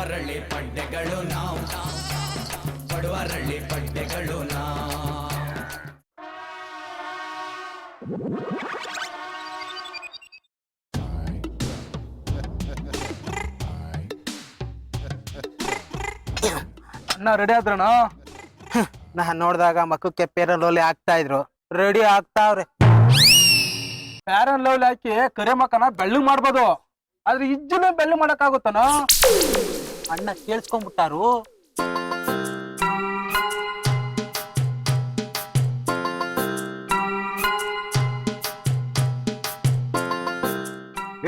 ಬಡವರಳ್ಳಿ ಪಡ್ಡೆಗಳು ನಾವು, ಬಡವರಳ್ಳಿ ಪಡ್ಡೆಗಳು ನಾವು. ಅಣ್ಣ ರೆಡಿ ಆದ್ರಣ? ನಾನ್ ನೋಡ್ದಾಗ ಮಕ್ಕಕ್ಕೆ ಪೇರನ್ ಲೋಲಿ ಆಗ್ತಾ ಇದ್ರು, ರೆಡಿ ಆಗ್ತಾವ್ರೆ. ಪ್ಯಾರನ್ ಲವ್ಲಿ ಹಾಕಿ ಕರೆ ಮಕ್ಕನ ಬೆಳ್ಳಗ್ ಮಾಡ್ಬೋದು, ಆದ್ರೆ ಇಜ್ಜನ ಬೆಳ್ಳು ಮಾಡಕ್ ಆಗುತ್ತಾನ? ಅಣ್ಣ ಕೇಳಿಸ್ಕೊಂಡ್ಬಿಟ್ಟಾರು.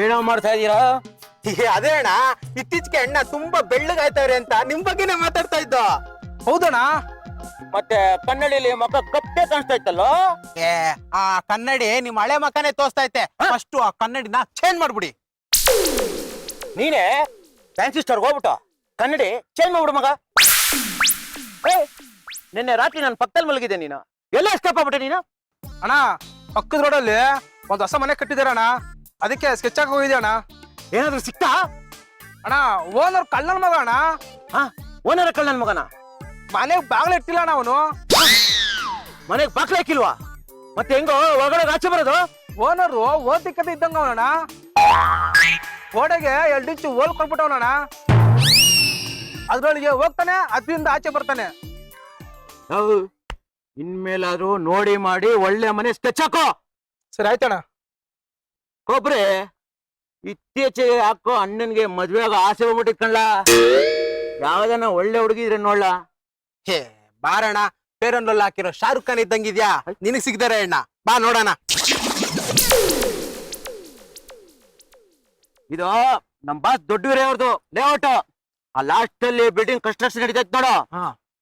ಏನೋ ಮಾಡ್ತಾ ಇದೀರಾ? ಅದೇ ಅಣ್ಣ, ಇತ್ತೀಚೆಗೆ ಅಣ್ಣ ತುಂಬಾ ಬೆಳ್ಳಗಾಯ್ತವ್ರೆ ಅಂತ ನಿಮ್ ಬಗ್ಗೆನೇ ಮಾತಾಡ್ತಾ ಇದ್ದ. ಹೌದಣ್ಣ? ಮತ್ತೆ ಕನ್ನಡಿಲಿ ಮಕ್ಕ ಕಪ್ಪೆ ಕಾಣಿಸ್ತಾ ಇತ್ತಲ್ಲೋ? ಏ ಆ ಕನ್ನಡಿ ನಿಮ್ ಹಳೆ ಮಕ್ಕನೇ ತೋರಿಸ್ತಾ ಐತೆ. ಫಸ್ಟ್ ಆ ಕನ್ನಡಿನ ಚೇಂಜ್ ಮಾಡ್ಬಿಡಿ. ನೀನೇ ಫ್ಯಾನ್ಸಿ ಸ್ಟೋರ್ ಹೋಗ್ಬಿಟ್ಟು ಕನ್ನಡಿ ಚೇಂಜ್ ಮಾಡ್ಬಿಡು ಮಗ. ನಿನ್ನೆ ರಾತ್ರಿ ನಾನು ಪಕ್ಕದಲ್ಲಿ ಮಲಗಿದ್ದೆ, ನೀನು ಎಲ್ಲ ಎಸ್ಕೇಪ್ ಆಗ್ಬಿಟ್ಟೆ ನೀನು. ಅಣ್ಣ ಪಕ್ಕದ ರೋಡಲ್ಲಿ ಒಂದ್ ಹೊಸ ಮನೆ ಕಟ್ಟಿದಾರಣ್ಣ, ಅದಕ್ಕೆ ಸ್ಕೆಚ್ ಹಾಕಿ ಹೋಗಿದ್ದೆ ಅಣ್ಣ. ಏನಾದ್ರು ಸಿಕ್ತಾ? ಅಣ್ಣ ಓನರ್ ಕಳ್ಳನ ಮಗ ಅಣ್ಣ. ಹಾ, ಓನರ ಕಳ್ಳನ ಮಗನ? ಮನೆಗ್ ಬಾಗ್ಲ ಇಟ್ಟಿಲ್ಲ ಅಣ್ಣ ಅವನು. ಮನೆಗ್ ಬಾಕ್ಲ ಹಾಕಿಲ್ವಾ? ಮತ್ತೆ ಹೆಂಗೋ ಒಳಗಡೆ ಆಚೆ ಬರೋದು? ಓನರು ಓದಿಕತೆ ಇದ್ದಂಗ ಅವನಣ್ಣ, ಗೋಡೆಗೆ 2 ಇಂಚು ಹೋಲ್ ಕೊಟ್ಬಿಟ್ಟವನಣ್ಣ. ಅದ್ರೊಳಗೆ ಹೋಗ್ತಾನೆ, ಅದರಿಂದ ಆಚೆ ಬರ್ತಾನೆ. ಇನ್ಮೇಲಾದ್ರೂ ನೋಡಿ ಮಾಡಿ ಒಳ್ಳೆ ಮನೆ ಸ್ಕೆಚ್ ಹಾಕೋ. ಸರಿ ಆಯ್ತಣ್ಣ. ಕೊಬ್ರೆ ಇತ್ತೀಚೆಗೆ ಹಾಕೋ ಅಣ್ಣನ್ಗೆ ಮದ್ವೆ ಆಗೋ ಆಸೆ ಹೋಗ್ಬಿಟ್ಟಿತ್ಕಣ್ಲ. ಯಾವ್ದನ್ನ ಒಳ್ಳೆ ಹುಡುಗಿದ್ರೆ ನೋಡ್ಲಾ? ಹೇ ಬಾರಣ್ಣ, ಪೇರನ್ ಲೋಲ್ ಹಾಕಿರೋ ಶಾರುಖ್ ಖಾನ್ ಇದ್ದಂಗಿದ್ಯಾ? ನಿನಗ್ ಸಿಗ್ದಾರೆ ಅಣ್ಣ, ಬಾ ನೋಡೋಣ. ಇದು ನಮ್ ಬಾಸ್ ದೊಡ್ಡವರೇ ಅವ್ರದ್ದು ಲೇಔಟ್. ಆ ಲಾಸ್ಟ್ ಅಲ್ಲಿ ಬಿಲ್ಡಿಂಗ್ ಕನ್ಸ್ಟ್ರಕ್ಷನ್ ನಡೀತೈತ್ ನೋಡು,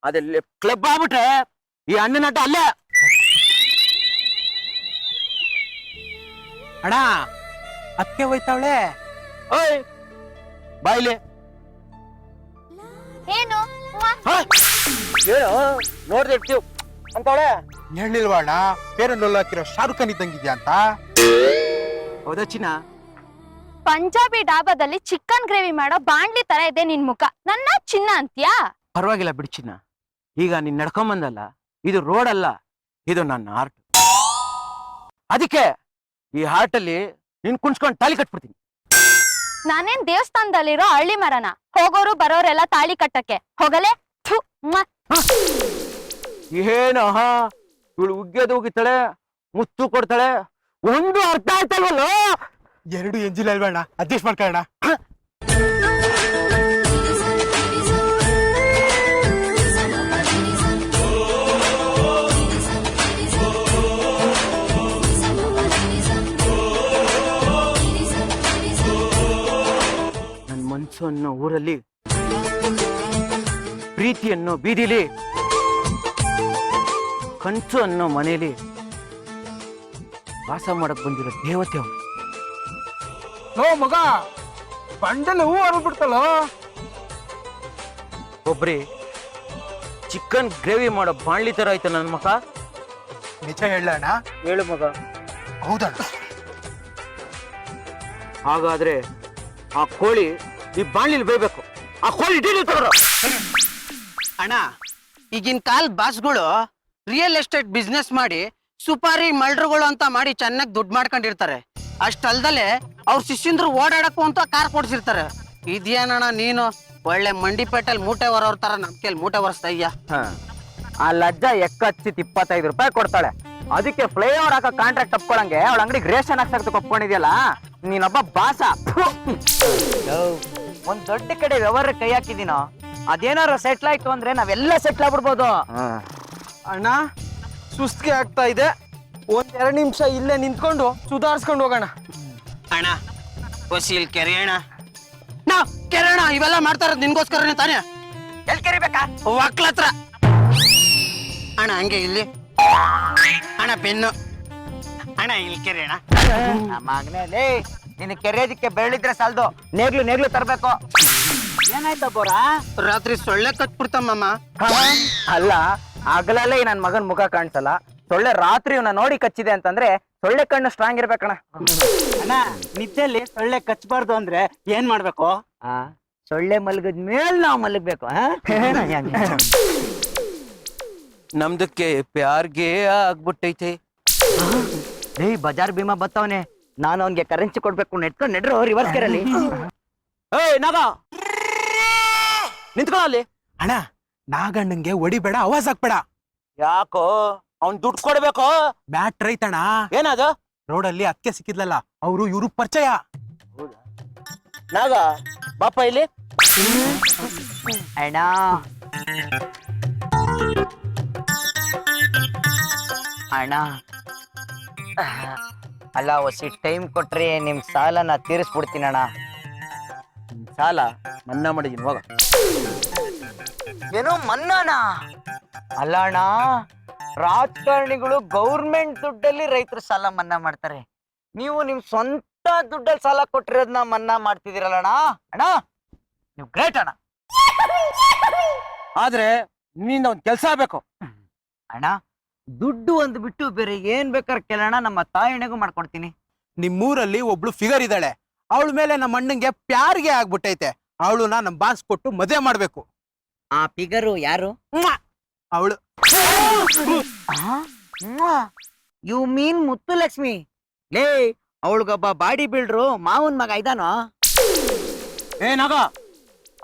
ಅದಲ್ಲಿ ಕ್ಲಬ್ ಆಗ್ಬಿಟ್ರೆ ಈ ಅಣ್ಣನ ಅಡ್ಡ ಅಲ್ಲೇ. ಅಣ್ಣ ಅದಕ್ಕೆ ಹೋಯ್ತಾವಳೆ. ಓಯ್ ಬಾಯ್ಲೆ ಏನು ಏನು ನೋಡ್ದೆ ಇರ್ತೀವ್ ಅಂತವಳೆ. ಹೇಳಿಲ್ವಾ ಅಣ್ಣ ಪೇರನ್ ಲೋಲ್ ಹಾಕಿರೋ ಶಾರುಖ್ ಖಾನ್ ಇದ್ದಂಗಿದ್ಯಾ ಅಂತ? ಹೌದಾ ಚಿನ್ನ? ಪಂಜಾಬಿ ಡಾಬಾದಲ್ಲಿ ಚಿಕನ್ ಗ್ರೇವಿ ಮಾಡೋ ಬಾಂಡ್ಲಿ ತರ ಇದೆ ನಿನ್ ಮುಖ, ನನ್ನ ಚಿನ್ನ ಅಂತ್ಯಾ? ಪರವಾಗಿಲ್ಲ ಬಿಡಿ ಚಿನ್ನ, ಈಗ ನೀನ್ ನಡ್ಕೊಂಬಂದಲ್ಲ, ಇದು ರೋಡ್ ಅಲ್ಲ, ಇದು ನನ್ನ ಹಾರ್ಟ್. ಅದಕ್ಕೆ ಈ ಹಾರ್ಟ್ ಅಲ್ಲಿ ನೀನ್ ಕುಣ್ಸ್ಕೊಂಡ್ ತಾಳಿ ಕಟ್ಬಿಡ್ತೀನಿ. ನಾನೇನ್ ದೇವಸ್ಥಾನದಲ್ಲಿರೋ ಹಳ್ಳಿ ಮರನ ಹೋಗೋರು ಬರೋರೆಲ್ಲ ತಾಳಿ ಕಟ್ಟಕ್ಕೆ ಹೋಗಲೆ? ಥು, ಮ್ವಾ. ಏನು ಇವಳು ಉಗ್ಗೆದು ಉಗಿತಾಳೆ, ಮುತ್ತು ಕೊಡ್ತಾಳೆ, ಒಂದು ಅರ್ಥ ಆಯ್ತಲ್ವಲ್ಲ? 2 ಎಂಜಿಲ್ ಅಲ್ವಾ ಅಣ್ಣ, ಅಡ್ಜಸ್ಟ್ ಮಾಡ್ಕೊಳ್ಳೋಣ. ನನ್ ಮನ್ಸು ಅನ್ನೋ ಊರಲ್ಲಿ, ಪ್ರೀತಿ ಅನ್ನೋ ಬೀದಿಲಿ, ಕನ್ಸು ಅನ್ನೋ ಮನೆಯಲ್ಲಿ ವಾಸ ಮಾಡಕ್ ಬಂದಿರೋ ದೇವತೆ ಅವಳು. ನೋ ಮಗ, ಬಂಡಲ್ಲಿ ಹೂ ಹರಿದ್ಬಿಡ್ತಲ್ಲ. ಒಬ್ರಿ ಚಿಕನ್ ಗ್ರೇವಿ ಮಾಡೋ ಬಾಣ್ಲಿ ತರ ಆಯ್ತು ನನ್ನ ಮಗ. ನಿಜ ಹೇಳ ಅಣ್ಣ? ಹೇಳು ಮಗ. ಹೌದಣ್ಣ. ಹಾಗಾದ್ರೆ ಆ ಕೋಳಿ ಈ ಬಾಣ್ಲಿಲಿ ಬೇಯ್ಬೇಕು. ಆ ಕೋಳಿ ಡೀಲ್ ತಗೋರು. ಅಣ್ಣ ಈಗಿನ ಕಾಲ್ ಬಾಸ್ಗಳು ರಿಯಲ್ ಎಸ್ಟೇಟ್ ಬಿಸ್ನೆಸ್ ಮಾಡಿ ಸುಪಾರಿ ಮಲ್ಡ್ರುಗಳು ಅಂತ ಮಾಡಿ ಚೆನ್ನಾಗಿ ದುಡ್ಡು ಮಾಡ್ಕೊಂಡಿರ್ತಾರೆ. ಅಷ್ಟಲ್ದಲೆ ಅವ್ರ ಶಿಷ್ಯಂದ್ರು ಓಡಾಡಕ್ಕೂ ಅಂತ ಕಾರ್ ಕೊಡ್ಸಿರ್ತಾರೆ. ಇದೇನಣ್ಣ ನೀನು ಒಳ್ಳೆ ಮಂಡಿಪೇಟೆಲ್ ಮೂಟೆ ಹೊರವ್ರ ತರ ನಮ್ ಕೇಳಿ ಮೂಟೆ ಹೊರಸ್ತಾ ಇದ್ಯಾ? ಆ ಲಜ್ಜ ಎಕ್ಕಚ್ಚಿತ್ 25 ರೂಪಾಯಿ ಕೊಡ್ತಾಳೆ, ಅದಕ್ಕೆ ಫ್ಲೈಓವರ್ ಹಾಕೋ ಕಾಂಟ್ರಾಕ್ಟ್ ತಪ್ಕೊಳಂಗೆ ಅವಳ ಅಂಗಡಿಗೆ ರೇಷನ್ ಹಾಕ್ಸಕ್ ಒಪ್ಕೊಂಡಿದ್ಯಲ್ಲ ನೀನೊಬ್ಬ ಬಾಸ. ಒಂದ್ ದೊಡ್ಡ ಕಡೆ ವ್ಯವಹಾರ ಕೈ ಹಾಕಿದೀನೋ, ಅದೇನಾರು ಸೆಟ್ಲ್ ಆಯ್ತು ಅಂದ್ರೆ ನಾವೆಲ್ಲ ಸೆಟ್ಲ್ ಆಗ್ಬಿಡ್ಬೋದು. ಅಣ್ಣ ಸುಸ್ತಿಗೆ ಆಗ್ತಾ ಇದೆ, 1-2 ನಿಮಿಷ ಇಲ್ಲೇ ನಿಂತ್ಕೊಂಡು ಸುಧಾರಿಸ್ಕೊಂಡು ಹೋಗೋಣ. ಅಣ್ಣ ಹೊಸಿಲ್ ಕೆರೆ ಅಣ್ಣ, ನಾವ್ ಕೆರೆ ಅಣ್ಣ ಇವೆಲ್ಲ ಮಾಡ್ತಾರ ನಿನ್ಗೋಸ್ಕರನೇ ತಾನೇ? ಎಲ್ ಕೆರಿಬೇಕಾ? ಒಕ್ಲ ಹತ್ರ ಅಣ್ಣ, ಹಂಗೆ ಇಲ್ಲಿ ಅಣ್ಣ ಪೆನ್ನು ಅಣ್ಣ, ಇಲ್ಲಿ ಕೆರೆ ಅಣ್ಣ. ಮಗನೇ ನಿನ್ ಕೆರೆಯೋದಿಕ್ಕೆ ಬೆಳಿದ್ರೆ ಸಾಲ್ದು, ನೇಗ್ಲು ನೇಗ್ಲು ತರ್ಬೇಕು. ಏನಾಯ್ತ ಬೋರ? ರಾತ್ರಿ ಸೊಳ್ಳೆ ಕಟ್ಬಿಡ್ತಮ್ಮ. ಅಲ್ಲ, ಹಗಲಲ್ಲೇ ನನ್ ಮಗನ್ ಮುಖ ಕಾಣಿಸಲ್ಲ, ಸೊಳ್ಳೆ ರಾತ್ರಿ ಇವನ್ನ ನೋಡಿ ಕಚ್ಚಿದೆ ಅಂತಂದ್ರೆ ಸೊಳ್ಳೆ ಕಣ್ಣು ಸ್ಟ್ರಾಂಗ್ ಇರ್ಬೇಕಣ್ಣ. ಅಣ್ಣ ನಿದ್ದೆಯಲ್ಲಿ ಸೊಳ್ಳೆ ಕಚ್ಚಬಾರ್ದು ಅಂದ್ರೆ ಏನ್ ಮಾಡ್ಬೇಕು? ಸೊಳ್ಳೆ ಮಲಗದ ಮೇಲೆ ನಾವು ಮಲಗ್ಬೇಕು ನಮ್ದಕ್ಕೆ ಪ್ಯಾರ್ಗೆ ಆಗ್ಬಿಟ್ಟೈತೆ. ಏ ಬಜಾರ್ ಭೀಮಾ ಬತ್ತವನೆ, ನಾನು ಅವ್ನಿಗೆ ಕರೆನ್ಸಿ ಕೊಡ್ಬೇಕು. ನೆಡ್ರು ರಿವರ್ಸ್ ಕೇರಲ್ಲಿ. ಏಯ್ ನಾಗ ನಿಂತ್ಕೊಳ್ಳ ಅಲ್ಲಿ. ಅಣ್ಣ ನಾಗಣ್ಣಂಗೆ ಹೊಡಿಬೇಡ, ಅವಾಜ್ ಹಾಕ್ಬೇಡ. ಯಾಕೋ ಅವ್ನ್ ದುಡ್ಡು ಕೊಡ್ಬೇಕು. ಬ್ಯಾಟ್ ರೈತಣ್ಣ, ಏನದು? ರೋಡಲ್ಲಿ ಅದಕ್ಕೆ ಸಿಕ್ಕಿದ್ಲಲ್ಲ, ಅವರು ಇವ್ರು ಪರಿಚಯ. ನಾಗ ಬಾಪ ಇಲ್ಲಿ. ಅಣ್ಣ ಅಣ್ಣ ಅಲ್ಲ, ಹೊಸಿ ಟೈಮ್ ಕೊಟ್ರಿ ನಿಮ್ ಸಾಲನ ತೀರಿಸ್ಬಿಡ್ತೀನಿ ಅಣ್ಣ. ಸಾಲ ಮನ್ನಾ ಮಾಡಿದೀನಿ, ಹೋಗ. ಏನೋ ಮನ್ನಾನ? ಅಲ್ಲ ಅಣ್ಣ, ರಾಜಕಾರಣಿಗಳು ಗೌರ್ಮೆಂಟ್ ದುಡ್ಡಲ್ಲಿ ರೈತರ ಸಾಲ ಮನ್ನಾ ಮಾಡ್ತಾರೆ. ನೀವು ನಿಮ್ ಸ್ವಂತ ದುಡ್ಡಲ್ಲಿ ಸಾಲ ಕೊಟ್ಟಿರೋದನ್ನ ಮನ್ನಾ ಮಾಡ್ತಿದ್ದೀರಲ್ಲ ಅಣ್ಣ. ಅಣ್ಣ ನೀವು ಗ್ರೇಟ್ ಅಣ್ಣ. ಆದ್ರೆ ನಿನ್ನಿಂದ ಒಂದ್ ಕೆಲ್ಸ ಆಗ್ಬೇಕು. ಅಣ್ಣ ದುಡ್ಡು ಒಂದು ಬಿಟ್ಟು ಬೇರೆ ಏನ್ ಬೇಕಾದ್ರೆ ಕೇಳೋಣ, ನಮ್ಮ ತಾಯಿಣೆಗೂ ಮಾಡ್ಕೊಡ್ತೀನಿ. ನಿಮ್ಮೂರಲ್ಲಿ ಒಬ್ಳು ಫಿಗರ್ ಇದ್ದಾಳೆ, ಅವಳ ಮೇಲೆ ನಮ್ಮ ಅಣ್ಣಂಗೆ ಪ್ಯಾರ್ಗೆ ಆಗ್ಬಿಟ್ಟೈತೆ. ಅವಳನ್ನ ನಮ್ ಬಾಸ್ ಕೊಟ್ಟು ಮದುವೆ ಮಾಡ್ಬೇಕು. ಆ ಫಿಗರು ಯಾರು? ಅವಳು ಯು ಮೀನ್ ಮುತ್ತು ಲಕ್ಷ್ಮಿ? ಲೇ, ಅವಳಿಗೊಬ್ಬ ಬಾಡಿ ಬಿಲ್ಡ್ರು ಮಾವನ್ ಮಗ ಇದಾನೋ? ಏನಾಗ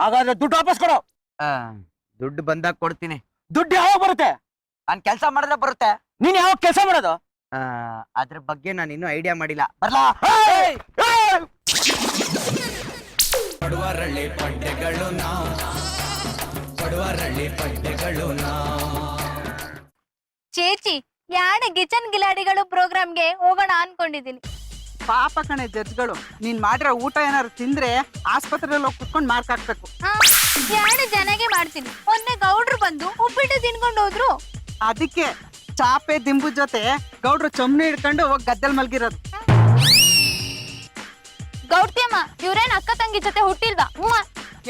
ಹಾಗಾದ್ರೆ ದುಡ್ಡು ವಾಪಸ್ ಕೊಡು. ದುಡ್ಡು ಬಂದಾಗ ಕೊಡ್ತೀನಿ. ದುಡ್ಡು ಯಾವಾಗ ಬರುತ್ತೆ? ನಾನ್ ಕೆಲ್ಸ ಮಾಡಿದ್ರೆ ಬರುತ್ತೆ. ನೀನ್ ಯಾವಾಗ ಕೆಲಸ ಮಾಡೋದು? ಅದ್ರ ಬಗ್ಗೆ ನಾನು ಇನ್ನೂ ಐಡಿಯಾ ಮಾಡಿಲ್ಲ. ಬರ್ಲಾ? ಪಡುವರಳ್ಳಿ ಪಡ್ಡೆಗಳು ನಾವು, ಪಡುವರಳ್ಳಿ ಪಡ್ಡೆಗಳು ನಾವು. ಚೇಚಿ ಯಾಡ ಕಿಚನ್ ಗಿಲಾಡಿಗಳು ಪ್ರೋಗ್ರಾಮ್ಗೆ ಹೋಗೋಣ ಅನ್ಕೊಂಡಿದೀನಿ. ಪಾಪ ಕಣೆ ಜಡ್ಜ್ಗಳು, ನೀನ್ ಮಾಡಿರೋ ಊಟ ಏನಾದ್ರು ತಿಂದ್ರೆ ಆಸ್ಪತ್ರೆಯಲ್ಲಿ ಹೋಗಿ ಕುತ್ಕೊಂಡು ಮಾರ್ಕ್ ಹಾಕ್ಬೇಕು. ಎರಡು ಜನಗೆ ಮಾಡ್ತೀನಿ. ಮೊನ್ನೆ ಗೌಡ್ರು ಬಂದು ಉಪ್ಪಿಟ್ಟು ತಿನ್ಕೊಂಡು ಹೋದ್ರು. ಅದಕ್ಕೆ ಚಾಪೆ ದಿಂಬು ಜೊತೆ ಗೌಡ್ರು ಚೊಮ್ನೆ ಹಿಡ್ಕೊಂಡು ಹೋಗಿ ಗದ್ದಲ್ ಮಲ್ಗಿರೋದು. ಗೌಡ್ತಿಯಮ್ಮ, ಇವ್ರೇನ್ ಅಕ್ಕ ತಂಗಿ ಜೊತೆ ಹುಟ್ಟಿಲ್ವಾ?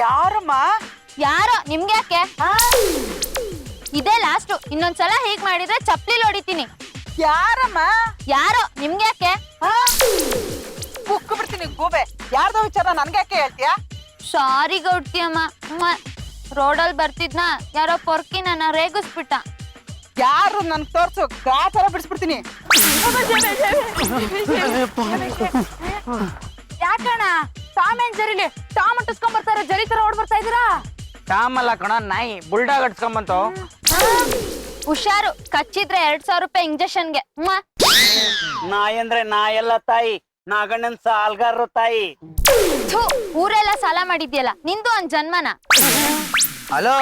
ಯಾರಮ್ಮ? ಯಾರೋ ನಿಮ್ಗೆ ಯಾಕೆ? ಇದೇ ಲಾಸ್ಟ್. ಇನ್ನೊಂದ್ಸಲ ಹೀಗ್ ಮಾಡಿದ್ರೆ ಚಪ್ಲಿ ಹೊಡಿತೀನಿ. ಯಾರಮ್ಮ? ಯಾರೋ ನಿಮ್ಗೆ ಯಾಕೆ? ಕುಕ್ಕು ಬಿಡ್ತೀನಿ ಗೂಬೆ. ಯಾರ್ದೋ ವಿಚಾರ ನನ್ಗೆ ಯಾಕೆ ಹೇಳ್ತೀಯಾ? ಸಾರಿ ಗೌಡ್ತಿಯಮ್ಮ, ರೋಡಲ್ಲಿ ಬರ್ತಿದ್ನ ಯಾರೋ ಪೊರ್ಕಿ ನನ್ನ ರೇಗಿಸ್ಬಿಟ್ಟ. ಯಾರು ನನ್ ತೋರ್ಸು, ಗಾತರ ಬಿಡಿಸ್ಬಿಡ್ತೀನಿ. ಯಾಕಣ್ಣ ಟಾಮ್ ಅಂಡ್ ಜೆರಿಲಿ ಟಾಮ್ ಅಂಟಿಸ್ಕೊಂಡ್ ಬರ್ತಾರೆ, ಜರಿ ತರ ಓಡ್ ಬರ್ತಾ ಇದೀರಾ? ಟಾಮ್ ಅಲ್ಲ ಕಣ, ನಾಯಿ ಬುಲ್ಡಾಗ್ ಅಡ್ಸ್ಕೊಂಬಂತು. ಹುಷಾರು, ಕಚ್ಚಿದ್ರೆ 2000 ರೂಪಾಯಿ ಇಂಜೆಕ್ಷನ್ಗೆ. ನಾಯಿ ಅಂದ್ರೆ ನಾಯಲ್ಲ ತಾಯಿ, ನಾಗಣ್ಣನ್ ಸಾಲ್ಗಾರರು ತಾಯಿ. ಥು, ಊರೆಲ್ಲ ಸಾಲ ಮಾಡಿದ್ಯಲ್ಲ, ನಿಂದು ಒಂದ್ ಜನ್ಮನ. ಹಲೋ,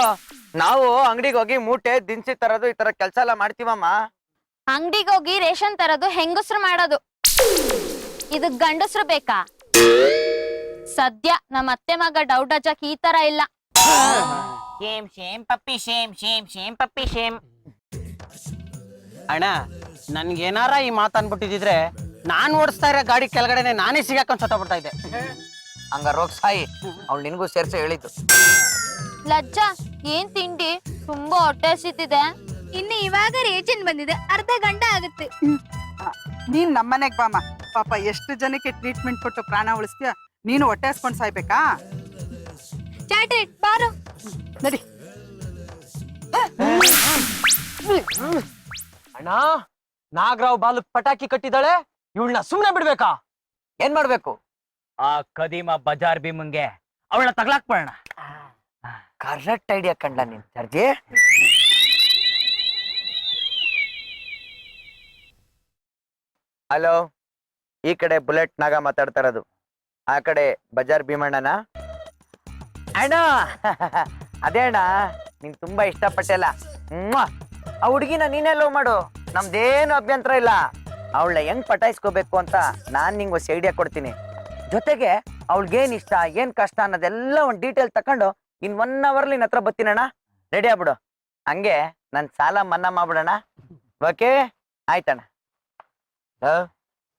ನಾವು ಅಂಗಡಿಗೆ ಹೋಗಿ ಮೂಟೆ ದಿನಸಿ ತರೋದು ಈ ತರ ಕೆಲ್ಸ ಎಲ್ಲ ಮಾಡ್ತೀವಮ್ಮ. ಅಂಗಡಿಗೆ ಹೋಗಿ ರೇಷನ್ ತರೋದು ಹೆಂಗಸ್ರು ಮಾಡೋದು. ಇದು ಗಂಡಸ್ರು ಬೇಕಾ? ಸದ್ಯ ನಮ್ಮ ಅತ್ತೆ ಮಗ ಡೌಟ್ ಹಚ್ಚಕ್ ಈ ತರ ಇಲ್ಲ. ಶೇಮ್ ಶೇಮ್ ಪಪ್ಪಿ ಶೇಮ್ ಶೇಮ್ ಶೇಮ್ ಪಪ್ಪಿ ಶೇಮ್. ಅಣ್ಣ, ನನ್ಗೇನಾರ ಈ ಮಾತು ಅನ್ಬಿಟ್ಟಿದ್ರೆ ನಾನ್ ಓಡಿಸ್ತಾ ಇರೋ ಗಾಡಿ ಕೆಳಗಡೆನೆ ನಾನೇ ಸಿಗಾಕೊಂಡ್ ಸತ್ತೋಗ್ಬಿಡ್ತಾ ಇದ್ದೆ. ಹಂಗ ರೋಗ್ ಸಾಯಿ, ಅವ್ಳು ನಿನ್ಗೂ ಸೇರ್ಸಿ ಹೇಳಿದ್ದು. ಲಜ್ಜಾ, ಏನ್ ತಿಂಡಿ? ತುಂಬಾ ಹೊಟ್ಟೆ ಹಸಿತಿದೆ. ಇನ್ನು ಇವಾಗ ರೇಷನ್ ಬಂದಿದೆ, ಅರ್ಧ ಗಂಟೆ ಆಗುತ್ತೆ. ನೀನ್ ನಮ್ಮನೆಗ್ ಬಾಮ. ಪಾಪ ಎಷ್ಟು ಜನಕ್ಕೆ ಟ್ರೀಟ್ಮೆಂಟ್ ಕೊಟ್ಟು ಪ್ರಾಣ ಉಳಿಸ್ತೀಯ, ನೀನು ಹೊಟ್ಟೆ ಹಸ್ಕೊಂಡ್ ಸಾಯ್ಬೇಕಾ? ಚಾಟ್ರಿ ಬಾರು. ನಡಿ. ಅಣ್ಣ, ನಾಗರಾವ್ ಬಾಲು ಪಟಾಕಿ ಕಟ್ಟಿದಾಳೆ, ಇವಳನ್ನ ಸುಮ್ನೆ ಬಿಡ್ಬೇಕಾ? ಏನ್ ಮಾಡ್ಬೇಕು? ಆ ಕದೀಮ ಬಜಾರ್ ಭೀಮಂಗೆ ಅವಳನ್ನ ತಗ್ಲಾಕ್ಬೇಡ. ಕರೆಕ್ಟ್ ಐಡಿಯಾ ಕಂಡ ನೀನ್ ಸರ್ಜಿ. ಹಲೋ, ಈ ಕಡೆ ಬುಲೆಟ್ ನಾಗ ಮಾತಾಡ್ತಾ ಇರೋದು. ಆ ಕಡೆ ಬಜಾರ್ ಭೀಮಣ್ಣನ. ಅಣ್ಣ ಅದೇ ಅಣ್ಣ, ನೀನ್ ತುಂಬಾ ಇಷ್ಟಪಟ್ಟೆಲ್ಲ. ಆ ಹುಡುಗಿನ ನೀನೇ ಲವ್ ಮಾಡು, ನಮ್ದೇನು ಅಭ್ಯಂತರ ಇಲ್ಲ. ಅವಳ ಹೆಂಗ್ ಪಟಾಯಿಸ್ಕೋಬೇಕು ಅಂತ ನಾನ್ ನಿಂಗೆ ಹೊಸ ಐಡಿಯಾ ಕೊಡ್ತೀನಿ. ಜೊತೆಗೆ ಅವಳಿಗೇನ್ ಇಷ್ಟ ಏನ್ ಕಷ್ಟ ಅನ್ನೋದೆಲ್ಲ ಒಂದ್ ಡೀಟೇಲ್ ತಕೊಂಡು ಇನ್ 1 hour ನಿನ್ ಹತ್ರ ಬರ್ತೀನಣ್ಣ. ರೆಡಿ ಆಗ್ಬಿಡು. ಹಂಗೆ ನನ್ ಸಾಲ ಮನ್ನಾ ಮಾಡ್ಬಿಡೋಣ. ಓಕೆ ಆಯ್ತಣ್ಣ.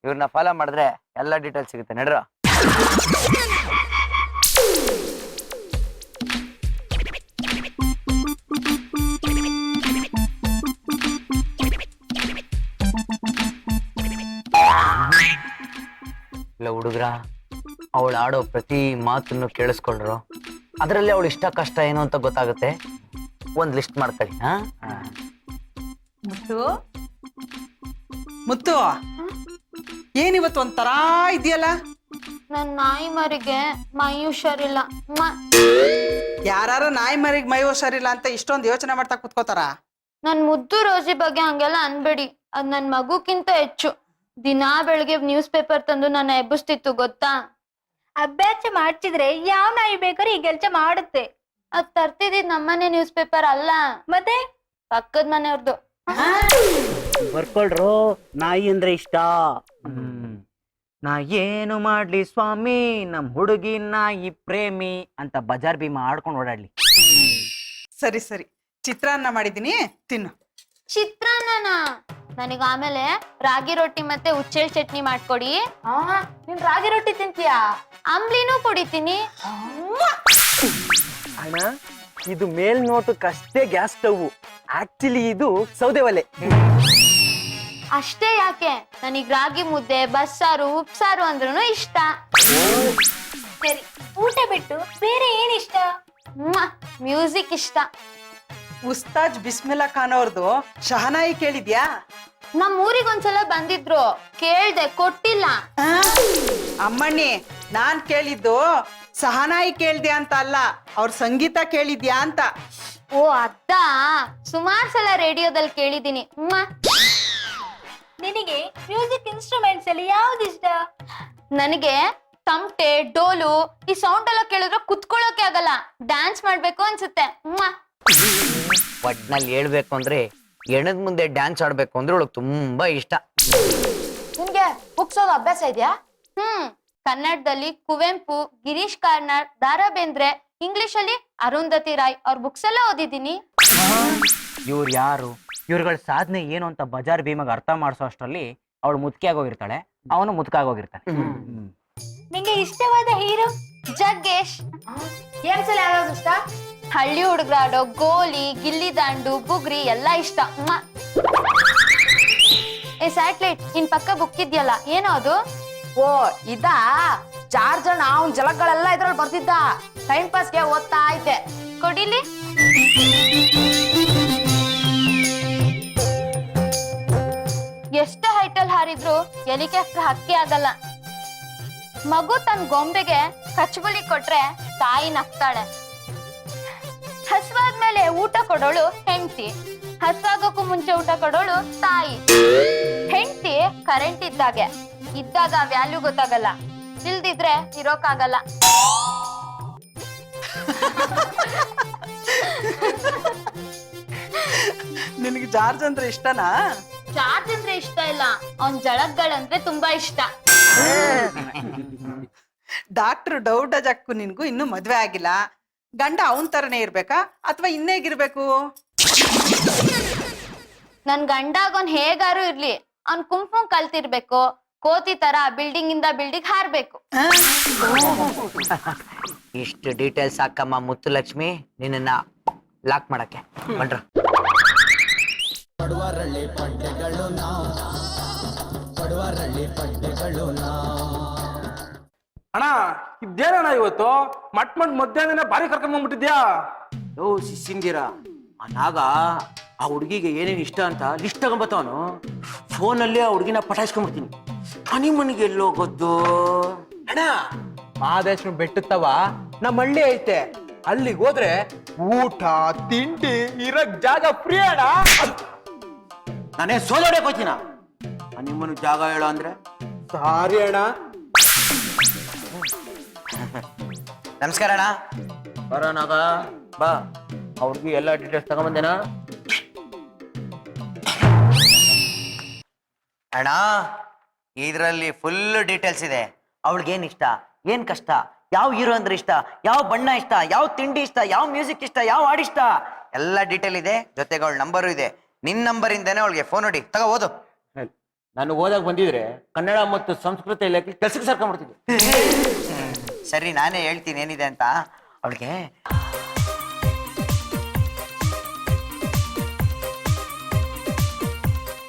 ಇವ್ರನ್ನ ಫಾಲೋ ಮಾಡಿದ್ರೆ ಎಲ್ಲ ಡೀಟೇಲ್ಸ್ ಸಿಗುತ್ತೆ. ನಡ್ರ. ಇಲ್ಲ ಹುಡುಗ್ರ, ಅವಳು ಆಡೋ ಪ್ರತಿ ಮಾತನ್ನು ಕೇಳಿಸ್ಕೊಂಡ್ರು. ಅದರಲ್ಲಿ ಅವಳು ಇಷ್ಟ ಕಷ್ಟ ಏನು ಅಂತ ಗೊತ್ತಾಗುತ್ತೆ. ಒಂದ್ ಲಿಸ್ಟ್ ಮಾಡ್ಕೊಳ್ಳಿ. ಹಾ ಮುತ್ತು ಮುತ್ತು ಏನಿವತ್ತು ಒಂಥರ ಇದೆಯಲ್ಲ? ನನ್ ನಾಯಿ ಮರಿಗೆ ಮೈ ಹುಷಾರಿಲ್ಲ. ಯಾರು ನಾಯಿ ಮರಿಗೆ ಮೈ ಹುಷಾರಿಲ್ಲ ಅಂತ ಇಷ್ಟೊಂದು ಯೋಚನೆ ಮಾಡ್ತಾ ಕುತ್ಕೋತಾರ? ನನ್ ಮುದ್ದು ರೋಜಿ ಬಗ್ಗೆ ಹಂಗೆಲ್ಲ ಅನ್ಬೇಡಿ. ಅದ್ ನನ್ ಮಗುಕ್ಕಿಂತ ಹೆಚ್ಚು. ದಿನಾ ಬೆಳಗ್ಗೆ ನ್ಯೂಸ್ ಪೇಪರ್ ತಂದು ನನ್ನ ಎಬ್ಬಿಸ್ತಿತ್ತು ಗೊತ್ತಾ. ಅಭ್ಯಾಸ ಮಾಡ್ತಿದ್ರೆ ಯಾವ ನಾಯಿ ಬೇಕಾದ್ರೆ ಈ ಕೆಲ್ಸ ಮಾಡುತ್ತೆ. ಅದ್ ತರ್ತಿದ್ ನಮ್ಮನೆ ನ್ಯೂಸ್ ಪೇಪರ್ ಅಲ್ಲ, ಮತ್ತೆ ಪಕ್ಕದ ಮನೆಯವ್ರದ್ದು. ಬರ್ಕೊಳ್ರು, ನಾಯಿ ಅಂದ್ರೆ ಇಷ್ಟ. ನಾ ಏನು ಮಾಡ್ಲಿ ಸ್ವಾಮಿ, ನಮ್ ಹುಡುಗಿ ನಾಯಿ ಪ್ರೇಮಿ ಅಂತ ಬಜಾರ್ ಭೀಮಾ ಆಡ್ಕೊಂಡು ಓಡಾಡ್ಲಿ. ಸರಿ ಸರಿ, ಚಿತ್ರಾನ್ನ ಮಾಡಿದೀನಿ, ತಿನ್ನು. ಚಿತ್ರಾನ್ನ ನನಗ ಆಮೇಲೆ ರಾಗಿ ರೊಟ್ಟಿ ಮತ್ತೆ ಉಚ್ಚೆಳ್ ಚಟ್ನಿ ಮಾಡ್ಕೊಡಿ. ನೀನ್ ರಾಗಿ ರೊಟ್ಟಿ ತಿಂತೀಯಾ? ಅಂಬ್ಲಿನೂ ಕುಡಿತೀನಿ. ಅಣ್ಣ, ಇದು ಮೇಲ್ನೋಟಕ್ಕಷ್ಟೇ ಗ್ಯಾಸ್ ಸ್ಟವ್, ಆಕ್ಚುಲಿ ಇದು ಸೌದೆ ಒಲೆ. ಅಷ್ಟೇ ಯಾಕೆ, ನನಗ್ ರಾಗಿ ಮುದ್ದೆ, ಬಸ್ಸಾರು, ಉಪ್ಸಾರು ಅಂದ್ರೂ ಇಷ್ಟ. ಸರಿ, ಊಟ ಬಿಟ್ಟು ಬೇರೆ ಏನ್ ಇಷ್ಟ? ಮ್ಯೂಸಿಕ್ ಇಷ್ಟ. ಉಸ್ತಾಜ್ ಬಿಸ್ಮಿಲ್ಲಾ ಖಾನ್ ಅವ್ರದ್ದು ಶಹನಾಯಿ ಕೇಳಿದ್ಯಾ? ನಮ್ ಊರಿಗ್ ಒಂದ್ಸಲ ಬಂದಿದ್ರು, ಕೇಳ್ದೆ, ಕೊಟ್ಟಿಲ್ಲ. ಅಮ್ಮಣ್ಣಿ, ನಾನ್ ಕೇಳಿದ್ದು ಸಹನಾಯಿ ಕೇಳ್ದ್ಯಾ ಅಂತ ಅಲ್ಲ, ಅವ್ರ ಸಂಗೀತ ಕೇಳಿದ್ಯಾ ಅಂತ. ಓ ಅದ್ದ, ಸುಮಾರ್ ಸಲ ರೇಡಿಯೋದಲ್ಲಿ ಕೇಳಿದೀನಿ. ನಿನಗೆ ಮ್ಯೂಸಿಕ್ ಇನ್ಸ್ಟ್ರೂಮೆಂಟ್ಸ್ ಅಲ್ಲಿ ಯಾವ್ದು ಇಷ್ಟ? ನನಗೆ ತಮಟೆ, ಡೋಲು, ಈ ಸೌಂಡ್ ಎಲ್ಲ ಕೇಳಿದ್ರೆ ಕುತ್ಕೊಳ್ಳೋಕೆ ಆಗಲ್ಲ, ಡ್ಯಾನ್ಸ್ ಮಾಡ್ಬೇಕು ಅನ್ಸುತ್ತೆ. ಒಟ್ನಲ್ಲಿ ಹೇಳ್ಬೇಕು ಅಂದ್ರೆ ಎಣದ್ ಮುಂದೆ ಡ್ಯಾನ್ಸ್ ಆಡ್ಬೇಕು ಅಂದ್ರೆ ಅವಳು ತುಂಬಾ ಇಷ್ಟ. ನಿಮ್ಗೆ ಬುಕ್ಸ್ ಓದೋ ಅಭ್ಯಾಸ ಇದೆಯಾ? ಕನ್ನಡದಲ್ಲಿ ಕುವೆಂಪು, ಗಿರೀಶ್ ಕಾರ್ನಾಡ್, ದಾರಾ ಬೇಂದ್ರೆ, ಇಂಗ್ಲಿಷ್ ಅಲ್ಲಿ ಅರುಂಧತಿ ರಾಯ್ ಅವ್ರ ಬುಕ್ಸ್ ಎಲ್ಲ ಓದಿದ್ದೀನಿ. ಇವ್ರು ಯಾರು, ಇವ್ರುಗಳ ಸಾಧನೆ ಏನು ಅಂತ ಬಜಾರ್ ಭೀಮಾಗ ಅರ್ಥ ಮಾಡಿಸೋ ಅಷ್ಟರಲ್ಲಿ ಅವಳು ಮುದುಕಿಯಾಗೋಗಿರ್ತಾಳೆ, ಅವನು ಮುದುಕಾಗೋಗಿರ್ತಾನೆ. ನಿಂಗೆ ಇಷ್ಟವಾದ ಹೀರೋ? ಜಗ್ಗೇಶ್. ಗೇಮ್ಸ್ ಅಲ್ಲಿ ಯಾವ್ಯಾವ್ದು ಇಷ್ಟ? ಹಳ್ಳಿ ಹುಡುಗರಾಡೋ ಗೋಲಿ, ಗಿಲ್ಲಿ ದಾಂಡು, ಬುಗ್ರಿ ಎಲ್ಲ ಇಷ್ಟ. ಏ ಸ್ಯಾಟ್ಲೈಟ್, ನಿನ್ ಪಕ್ಕ ಬುಕ್ ಇದೆಯಲ್ಲ, ಏನೋ ಅದು? ಓ ಇದಾ, ಚಾರ್ಜ್ ಅವ್ನ್ ಜಲಗಳೆಲ್ಲ ಇದ್ರಲ್ಲಿ ಬರ್ತಿದ್ದ. ಟೈಮ್ ಪಾಸ್ಗೆ ಓದ್ತಾ ಐತೆ. ಕೊಡಿಲಿ. ಎಷ್ಟು ಹೈಟಲ್ ಹಾರಿದ್ರು ಹೆಲಿಕಾಪ್ಟರ್ ಹಕ್ಕಿ ಆಗಲ್ಲ. ಮಗು ತನ್ನ ಗೊಂಬೆಗೆ ಕಚ್ಚಬುಲಿ ಕೊಟ್ರೆ ತಾಯಿ ನಗ್ತಾಳೆ. ಹಸ್ವಾದ್ಮೇಲೆ ಊಟ ಕೊಡೋಳು ಹೆಂಡತಿ, ಹಸ್ವಾಗಕ್ಕೂ ಮುಂಚೆ ಊಟ ಕೊಡೋಳು ತಾಯಿ. ಹೆಂಡತಿ ಕರೆಂಟ್ ಇದ್ದಾಗೆ, ಇದ್ದಾಗ ವ್ಯಾಲ್ಯೂ ಗೊತ್ತಾಗಲ್ಲ, ಇಲ್ದಿದ್ರೆ ಇರೋಕ್ಕಾಗಲ್ಲ. ನಿನಗೆ ಜಾರ್ಜ್ ಅಂದ್ರೆ ಇಷ್ಟನಾ? ಜಾರ್ಜ್ ಅಂದ್ರೆ ಇಷ್ಟ ಇಲ್ಲ, ಅವನ್ ಜಳಕ್ಗಳಂದ್ರೆ ತುಂಬಾ ಇಷ್ಟ. ಡಾಕ್ಟರ್ ಡೌಡಜಕ್ಕೂ ನಿನ್ಗೂ ಇನ್ನೂ ಮದ್ವೆ ಆಗಿಲ್ಲ. ಗಂಡ ಅವನ್ ತರನೇ ಇರ್ಬೇಕಾ ಅಥವಾ ಇನ್ನೇಗಿರ್ಬೇಕು? ನನ್ ಗಂಡಾಗ ಅವ್ನ್ ಹೇಗಾರು ಇರ್ಲಿ, ಅವ್ನ್ ಕುಂಕುಮ ಕಲ್ತಿರ್ಬೇಕು, ಕೋತಿ ತರ ಬಿಲ್ಡಿಂಗ್ ಇಂದ ಬಿಲ್ಡಿಂಗ್ ಹಾರ್ಬೇಕು. ಇಷ್ಟು ಡೀಟೇಲ್ಸ್ ಹಾಕಮ್ಮ ಮುತ್ತುಲಕ್ಷ್ಮಿ, ನಿನ್ನ ಲಾಕ್ ಮಾಡಕ್ಕೆ ಬನ್ರ. ಪಡುವರಳ್ಳಿ ಪಡ್ಡೆಗಳು ನಾವು, ಪಡುವರಳ್ಳಿ ಪಡ್ಡೆಗಳು ನಾವು. ಅಣ್ಣ, ಇದ್ದೇನಣ್ಣ ಇವತ್ತು ಮಟ್ ಮಧ್ಯಾಹ್ನ ಬಾರಿ ಕರ್ಕೊಂಡ್ಬಂದ್ಬಿಟ್ಟಿದ್ಯಾ? ಓ ಶಿಷ್ಯಂದಿರ, ನಾಗ ಆ ಹುಡುಗಿಗೆ ಏನೇನು ಇಷ್ಟ ಅಂತ ಲಿಸ್ಟ್ ತಗೊಂಬತ್ತವನು. ಫೋನಲ್ಲಿ ಆ ಹುಡುಗಿನ ಪಟಾಯಿಸ್ಕೊಂಡ್ಬಿಡ್ತೀನಿ. ಹನಿಮನಿಗೆ ಎಲ್ಲೋಗೋದು? ಅಣ್ಣ, ಮಹಾದೇಶ್ವರ ಬೆಟ್ಟತ್ತವ ನಮ್ಮ ಹಳ್ಳಿ ಐತೆ, ಅಲ್ಲಿಗೆ ಹೋದ್ರೆ ಊಟ ತಿಂಡಿ ಇರಕ್ ಜಾಗ ಫ್ರೀ ಅಣ್ಣ. ನಾನೇ ಸೋಲೋಡಕ್ ಹೋಗ್ತೀನ. ಹನಿಮನ್ ಜಾಗ ಹೇಳೋ ಅಂದ್ರೆ ಸಾರಿ ಅಣ್ಣ. ನಮಸ್ಕಾರ ಅಣ್ಣ. ಬರೋನಾಗ ಬಾ, ಅವ್ರಿಗೆ ಎಲ್ಲ ಡೀಟೇಲ್ಸ್ ತಗೊಂಬಂದೇನಾ? ಅಣ್ಣ, ಇದ್ರಲ್ಲಿ ಫುಲ್ ಡೀಟೇಲ್ಸ್ ಇದೆ. ಅವಳಿಗೇನ್ ಇಷ್ಟ, ಏನ್ ಕಷ್ಟ, ಯಾವ ಹೀರೋ ಅಂದ್ರೆ ಇಷ್ಟ, ಯಾವ ಬಣ್ಣ ಇಷ್ಟ, ಯಾವ ತಿಂಡಿ ಇಷ್ಟ, ಯಾವ ಮ್ಯೂಸಿಕ್ ಇಷ್ಟ, ಯಾವ ಹಾಡು ಇಷ್ಟ, ಎಲ್ಲ ಡೀಟೇಲ್ ಇದೆ. ಜೊತೆಗೆ ಅವಳ ನಂಬರು ಇದೆ. ನಿನ್ ನಂಬರ್ ಇಂದಾನೆ ಅವಳಿಗೆ ಫೋನ್ ನೋಡಿ, ತಗೋ ಓದು. ನಾನು ಓದಾಗ ಬಂದಿದ್ರೆ ಕನ್ನಡ ಮತ್ತು ಸಂಸ್ಕೃತಿ ಇಲಾಖೆ ಕೆಲ್ಸಕ್ಕೆ ಸೇರ್ಕೊಂಡ್ಬಿಡ್ತಿದ್ದೆ. ಸರಿ, ನಾನೇ ಹೇಳ್ತೀನಿ ಏನಿದೆ ಅಂತ ಅವಳಿಗೆ.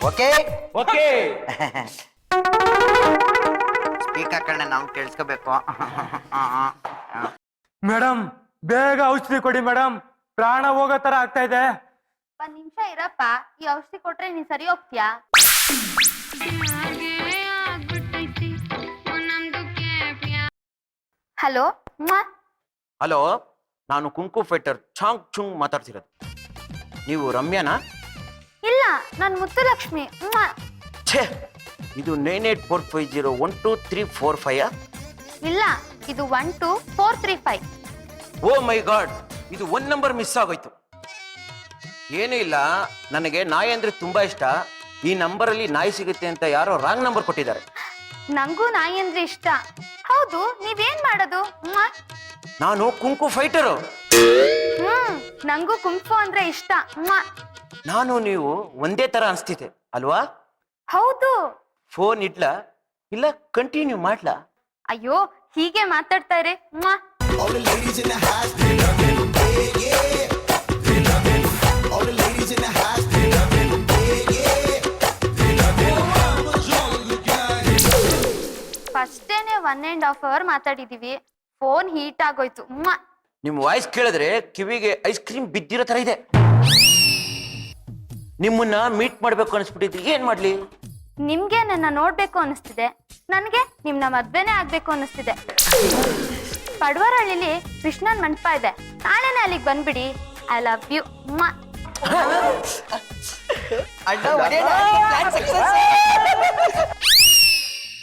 Okay okay. ಸ್ಪೀಕ್ ಹಾಕೋಣ, ನಾವು ಕೇಳಿಸ್ಕೋಬೇಕು. ಮೇಡಮ್, ಬೇಗ ಔಷಧಿ ಕೊಡಿ ಮೇಡಮ್, ಪ್ರಾಣ ಹೋಗೋ ತರ ಆಗ್ತಾ ಇದೆ. ಒಂದ್ ನಿಮಿಷ ಇರಪ್ಪ, ಈ ಔಷಧಿ ಕೊಟ್ರೆ ನೀನ್ ಸರಿ ಹೋಗ್ತೀಯಾ? ಹಲೋ. ಹಲೋ, ನಾನು ಕುಂಕು ಫೈಟರ್ ಚಾಂಗ್ ಚುಂಗ್ ಮಾತಾಡ್ತಿರೋದು. ನೀವು ರಮ್ಯಾನಾ? ಇಲ್ಲ, ನಾನ್ ಮುತ್ತುಲಕ್ಷ್ಮಿ. ಛೇ, ಇದು 9845012345. ಇಲ್ಲ, ಇದು 12435. ಓ ಮೈ ಗಾಡ್, ಇದು 1 ನಂಬರ್ ಮಿಸ್ ಆಗೋಯ್ತು. ಏನೂ ಇಲ್ಲ, ನನಗೆ ನಾಯಿ ಅಂದ್ರೆ ತುಂಬಾ ಇಷ್ಟ. ಈ ನಂಬರಲ್ಲಿ ನಾಯಿ ಸಿಗುತ್ತೆ ಅಂತ ಯಾರೋ ರಾಂಗ್ ನಂಬರ್ ಕೊಟ್ಟಿದ್ದಾರೆ. ನಂಗೂ ನಾಯಿ ಅಂದ್ರೆ ಇಷ್ಟ. ಹೌದು, ನೀವೇನ್ ಮಾಡೋದು? ನಾನು ಕುಂಕು ಫೈಟರು. ನಂಗೂ ಕುಂಫು ಅಂದ್ರೆ ಇಷ್ಟ. ನಾನು ನೀವು ಒಂದೇ ತರ ಅನ್ಸ್ತಿದೆ ಅಲ್ವಾ? ಹೌದು. ಫೋನ್ ಇಡ್ಲಾ ಇಲ್ಲ ಕಂಟಿನ್ಯೂ ಮಾಡ್ಲಾ? ಅಯ್ಯೋ, ಹೀಗೆ ಮಾತಾಡ್ತಾ ಇರಿ. ಫಸ್ಟೇನೆ 1.5 hour ಮಾತಾಡಿದೀವಿ. ಫೋನ್ ಹೀಟ್ ಆಗೋಯ್ತು. ನಿಮ್ ವಾಯ್ಸ್ ಕೇಳಿದ್ರೆ ಕಿವಿಗೆ ಐಸ್ ಕ್ರೀಮ್ ಬಿದ್ದಿರೋ ತರ ಇದೆ. ನಿಮ್ಮನ್ನ ಮೀಟ್ ಮಾಡ್ಬೇಕು ಅನ್ಸ್ಬಿಟ್ಟಿದ್ರಿ, ಏನ್ ಮಾಡ್ಲಿ? ನಿಮ್ಗೆ ನನ್ನ ನೋಡ್ಬೇಕು ಅನಿಸ್ತಿದೆ, ನನ್ಗೆ ನಿಮ್ನ ಮದ್ವೆನೇ ಆಗ್ಬೇಕು ಅನಿಸ್ತಿದೆ. ಪಡ್ವರಹಳ್ಳಿಲಿ ಕೃಷ್ಣನ್ ಮಂಟಪ ಇದೆ, ನಾಳೆನೆ ಅಲ್ಲಿಗೆ ಬಂದ್ಬಿಡಿ. I love you.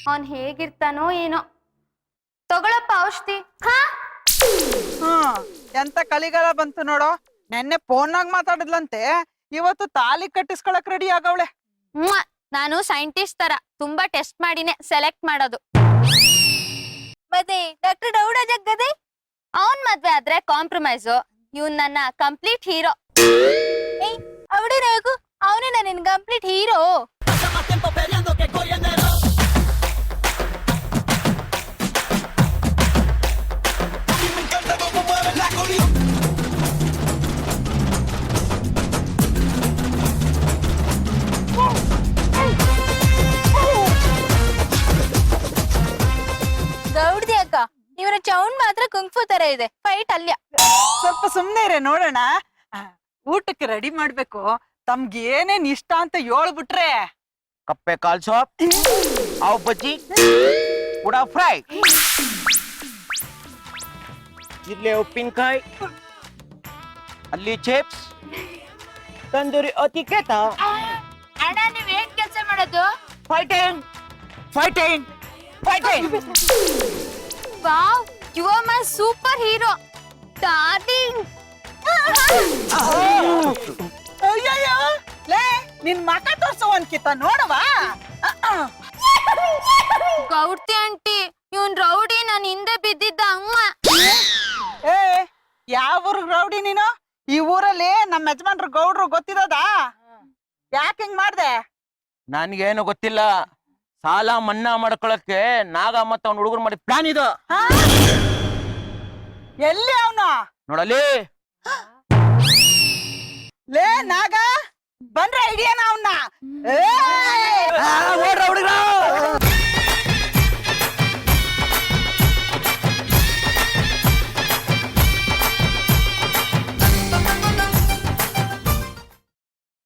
ಅವನ್ ಹೇಗಿರ್ತಾನೋ ಏನೋ. ತಗೊಳಪ್ಪ ಔಷಧಿ. ಎಂತ ಕಲಿಗಾಲ ಬಂತು ನೋಡೋ. ನೆನ್ನೆ ಫೋನ್ನಾಗ ಮಾತಾಡಿದ್ಲಂತೆ, ಇವತ್ತು ತಾಲಿ ಕಟ್ಟಿಸ್ಕೊಳಕ್ ರೆಡಿ ಆಗವಳೆ. ನಾನು ಸೈಂಟಿಸ್ಟ್ ತರ ತುಂಬಾ ಟೆಸ್ಟ್ ಮಾಡಿನೇ ಸೆಲೆಕ್ಟ್ ಮಾಡೋದು. ಮತ್ತೆ ಡಾಕ್ಟರ್ ಡೌಡ ಜಗ್ಗದೆ ಅವನ್ ಮದ್ವೆ ಆದ್ರೆ ಕಾಂಪ್ರಮೈಸ್. ಇವ್ನ್ ನನ್ನ ಕಂಪ್ಲೀಟ್ ಹೀರೋ. ಅವಡೇ ನಾಗು, ಅವನೇ ನನ್ನ ಕಂಪ್ಲೀಟ್ ಹೀರೋ. ಗೌಡ್ದಿ ಅಕ್ಕ, ಇವರ ಚೌಂಡ್ ಮಾತ್ರ ಕುಂಗ್ಫು ತರ ಇದೆ. ಫೈಟ್ ಅಲ್ಯ. ಸ್ವಲ್ಪ ಸುಮ್ನೆ ಇರೆ ನೋಡೋಣ. ಊಟಕ್ಕೆ ರೆಡಿ ಮಾಡ್ಬೇಕು. ತಮ್ಗೆ ಏನೇನ್ ಇಷ್ಟ ಅಂತ ಹೇಳ್ಬಿಟ್ರೆ. ಕಪ್ಪೆ ಕಾಲ್ ಸಾಪ್, ಆವ್ ಬಜ್ಜಿ, ಉಡಾ ಫ್ರೈ, ಜಿರ್ಲೆ ಉಪ್ಪಿನಕಾಯಿ, ಅಲ್ಲಿ ಚಿಪ್ಸ್, ತಂದೂರಿ ಅತಿಕೇತ. ಅಣ್ಣ, ನೀವೇನ್ ಕೆಲಸ ಮಾಡೋದು? Fighting fighting fighting. Wow, you are my super hero darling. ಅಯ್ಯಯ್ಯೋ, ಲೇ ನಿನ್ ಮಕ ತೋರ್ಸೋ ಅನ್ಕಿತ ನೋಡವಾ. ಗೌಡ್ತಿ ಆಂಟಿ, ಇವನ್ ರೌಡಿ ನನ್ ಹಿಂದೆ ಬಿದ್ದಿದ್ದ. ಏ, ಯಾವ ಊರ್ಗ್ ರೌಡಿ ನೀನು? ಈ ಊರಲ್ಲಿ ನಮ್ಮ ಯಜಮಾನ್ರು ಗೌಡ್ರು ಗೊತ್ತಿದದ? ಯಾಕೆ ಹಿಂಗ್ ಮಾಡ್ದೆ? ನನ್ಗೇನು ಗೊತ್ತಿಲ್ಲ. ಸಾಲ ಮನ್ನಾ ಮಾಡ್ಕೊಳಕ್ಕೆ ನಾಗ ಮತ್ತ ಅವ್ನ ಹುಡುಗರು ಮಾಡಿ ಪ್ಲಾನ್ ಇದು. ಎಲ್ಲಿ ಅವನು? ನೋಡಲಿ. ಲೇ ನಾಗ, ಬಂದ್ರೆ ಐಡಿಯಾನ ಅವನ್ನ.